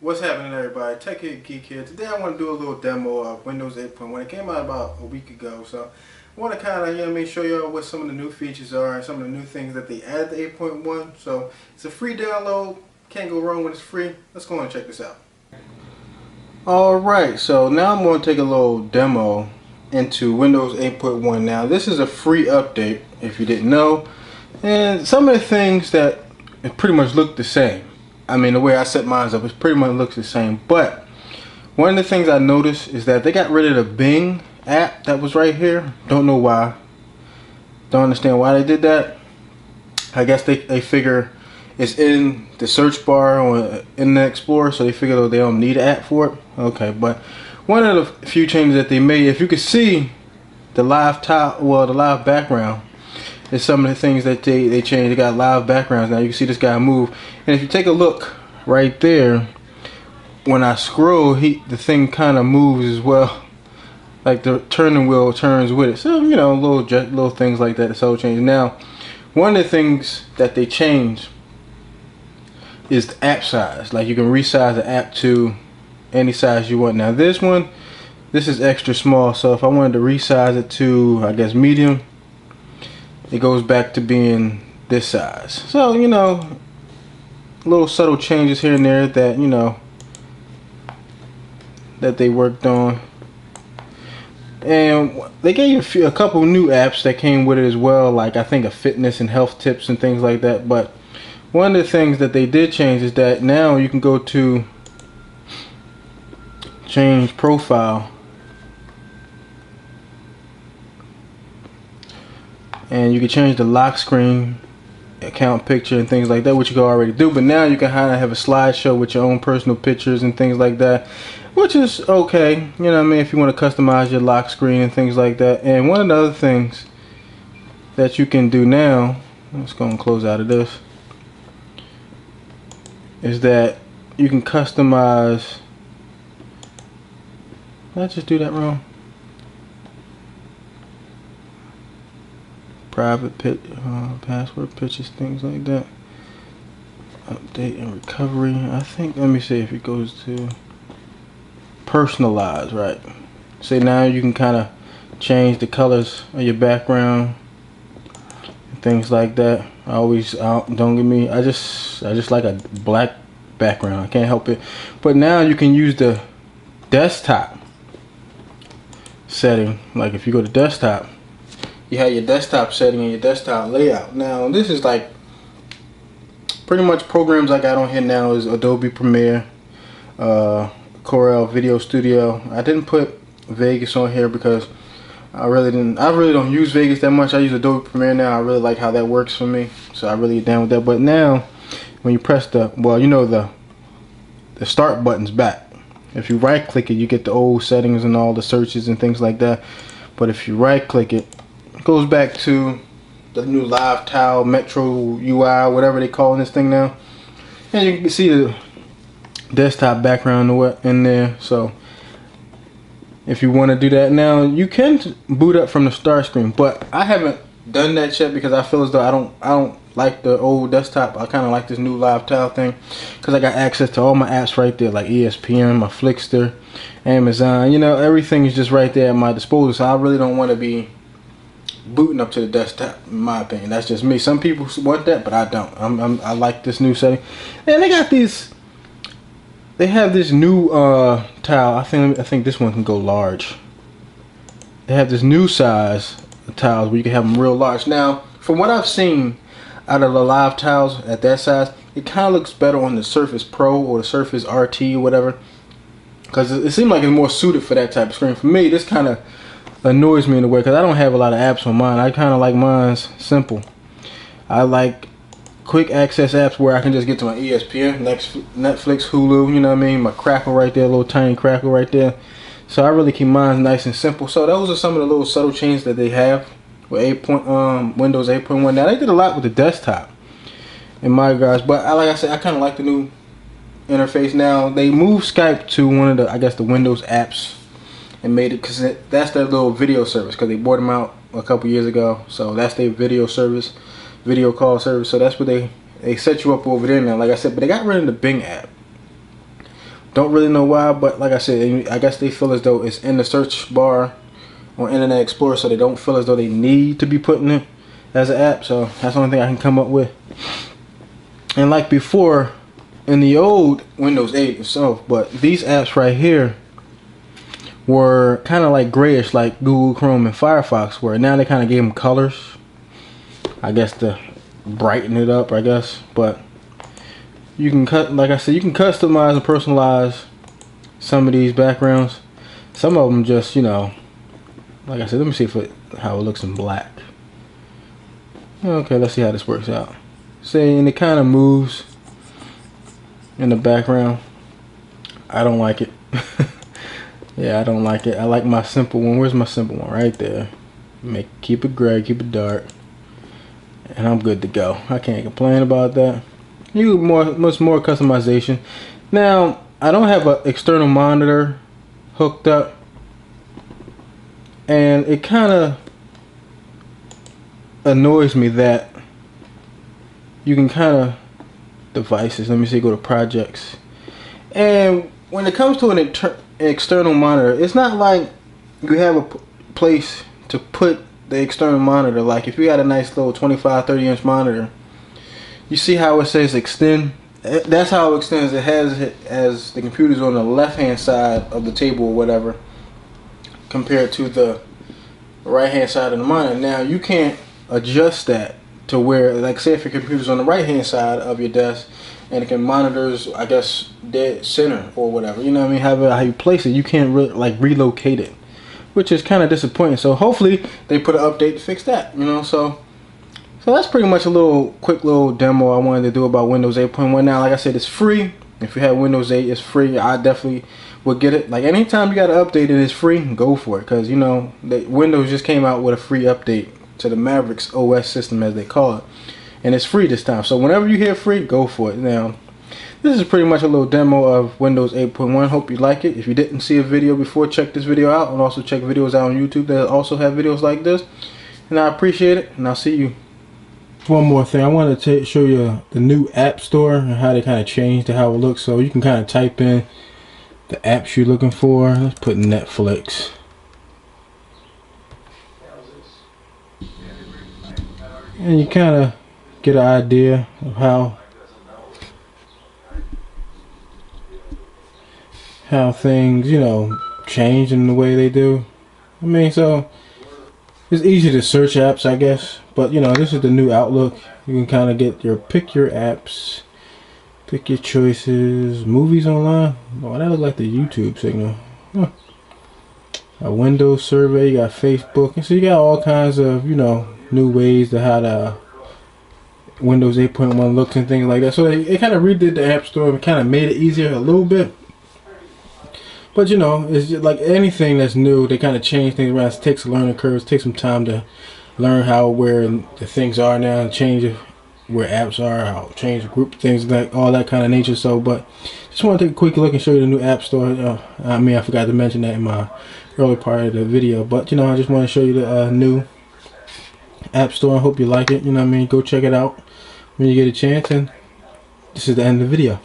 What's happening, everybody? Tech Hit Geek here. Today I want to do a little demo of Windows 8.1. It came out about a week ago, so I want to kind of, show y'all what some of the new features are and some of the new things that they added to 8.1. So it's a free download. Can't go wrong when it's free. Let's go and check this out. Alright, so now I'm going to take a little demo into Windows 8.1. Now this is a free update, if you didn't know, and some of the things that it pretty much look the same. I mean, the way I set mine up, it pretty much looks the same. But one of the things I noticed is that they got rid of the Bing app that was right here. Don't know why. Don't understand why they did that. I guess they figure it's in the search bar or in the Explorer, so they figure they don't need an app for it. Okay, but one of the few changes that they made, if you could see the live top, well, the live background, is some of the things that they changed. They got live backgrounds now. You can see this guy move, and if you take a look right there, when I scroll, the thing kind of moves as well, like the turning wheel turns with it. So little things like that. So change. Now, one of the things that they changed is the app size. Like you can resize the app to any size you want. Now this is extra small. So if I wanted to resize it to, I guess, medium, it goes back to being this size. So, little subtle changes here and there that, that they worked on. And they gave a couple new apps that came with it as well, like I think a fitness and health tips and things like that. But one of the things that they did change is that now you can go to change profile, and you can change the lock screen, account picture, and things like that, which you can already do. But now you can kind of have a slideshow with your own personal pictures and things like that, which is okay. You know what I mean? If you want to customize your lock screen and things like that. And one of the other things that you can do now, let's go and close out of this, is that you can customize. Did I just do that wrong? Private password pictures, things like that. Update and recovery. I think, let me see if it goes to personalize, right? So now you can kind of change the colors of your background and things like that. Don't get me, I just like a black background. I can't help it. But now you can use the desktop setting. Like if you go to desktop, you have your desktop setting and your desktop layout. Now this is like pretty much programs I got on here now is Adobe Premiere, Corel Video Studio. I didn't put Vegas on here because I really don't use Vegas that much. I use Adobe Premiere now. I really like how that works for me, so I really down with that. But now when you press the start button's back. If you right click it, you get the old settings and all the searches and things like that. But if you right click it, goes back to the new Live Tile Metro UI, whatever they call this thing now, and you can see the desktop background in there. So if you want to do that now, you can boot up from the start screen, but I haven't done that yet because I feel as though I don't like the old desktop. I kind of like this new Live Tile thing because I got access to all my apps right there, like ESPN, my Flickster, Amazon. Everything is just right there at my disposal. So I really don't want to be booting up to the desktop, in my opinion. That's just me. Some people want that, but I don't. I like this new setting. And they got these. They have this new tile. I think this one can go large. They have this new size of tiles where you can have them real large. Now, from what I've seen out of the live tiles at that size, it kind of looks better on the Surface Pro or the Surface RT or whatever, because it seems like it's more suited for that type of screen. For me, this kind of annoys me in a way because I don't have a lot of apps on mine. I kind of like mine's simple. I like quick access apps where I can just get to my ESPN, Netflix, Hulu, you know what I mean, my Crackle right there, a little tiny Crackle right there. So I really keep mine nice and simple. So those are some of the little subtle changes that they have with Windows 8.1. Now they did a lot with the desktop in my regards, but like I said, I kind of like the new interface. Now they moved Skype to one of the, I guess, the Windows apps, and made it, because that's their little video service, because they bought them out a couple years ago. So that's their video service, video call service. So that's what they set you up over there now, like I said. But they got rid of the Bing app. Don't really know why, but like I said, I guess they feel as though it's in the search bar on Internet Explorer, so they don't feel as though they need to be putting it as an app. So that's the only thing I can come up with. And like before, in the old Windows 8 itself, but these apps right here were kind of like grayish, like Google Chrome and Firefox were. Now they kind of gave them colors, I guess, to brighten it up, I guess. But you can like I said, you can customize and personalize some of these backgrounds. Some of them just, you know, like I said, let me see how it looks in black. Okay, let's see how this works out. See, and it kind of moves in the background. I don't like it. Yeah, I don't like it. I like my simple one. Where's my simple one? Right there. Keep it gray, keep it dark, and I'm good to go. I can't complain about that. Much more customization. Now, I don't have an external monitor hooked up, and it kind of annoys me that you can kind of devices. Let me see. Go to projects, and when it comes to an external monitor, it's not like you have a place to put the external monitor. Like if you got a nice little 25-30 inch monitor, you see how it says extend? That's how it extends. It has it as the computer's on the left hand side of the table or whatever, compared to the right hand side of the monitor. Now you can't adjust that to where, like, say if your computer's on the right hand side of your desk and it can monitors, I guess, dead center or whatever, you know what I mean, how you place it, you can't like relocate it, which is kind of disappointing. So hopefully they put an update to fix that, you know. So that's pretty much a quick little demo I wanted to do about Windows 8.1. Now, like I said, it's free. If you have Windows 8, it's free. I definitely would get it. Like anytime you got to update and it's free, go for it, because you know Windows just came out with a free update to the Mavericks OS system, as they call it, and it's free this time. So whenever you hear free, go for it. Now, this is pretty much a little demo of Windows 8.1. Hope you like it. If you didn't see a video before, check this video out, and also check videos out on YouTube that also have videos like this. And I appreciate it, and I'll see you. One more thing, I wanted to show you the new App Store and how they kind of changed how it looks. So you can kind of type in the apps you're looking for. Let's put Netflix. And you kind of get an idea of how things, you know, change in the way they do. I mean, so it's easy to search apps, I guess, but you know, this is the new Outlook. You can kind of pick your apps, pick your choices. Movies online. Oh, that looks like the YouTube signal. Huh. A Windows survey. You got Facebook, and so you got all kinds of, you know, new ways to how the Windows 8.1 looks and things like that. So it kind of redid the App Store and kind of made it easier a little bit. But you know, it's just like anything that's new, they kind of change things around. It takes a learning curve. It takes some time to learn where the things are now, and change where apps are, how change group things, like all that kind of nature. So, but just want to take a quick look and show you the new App Store. I mean, I forgot to mention that in my early part of the video, but you know, I just want to show you the new App Store. I hope you like it. You know what I mean? Go check it out when you get a chance. And this is the end of the video.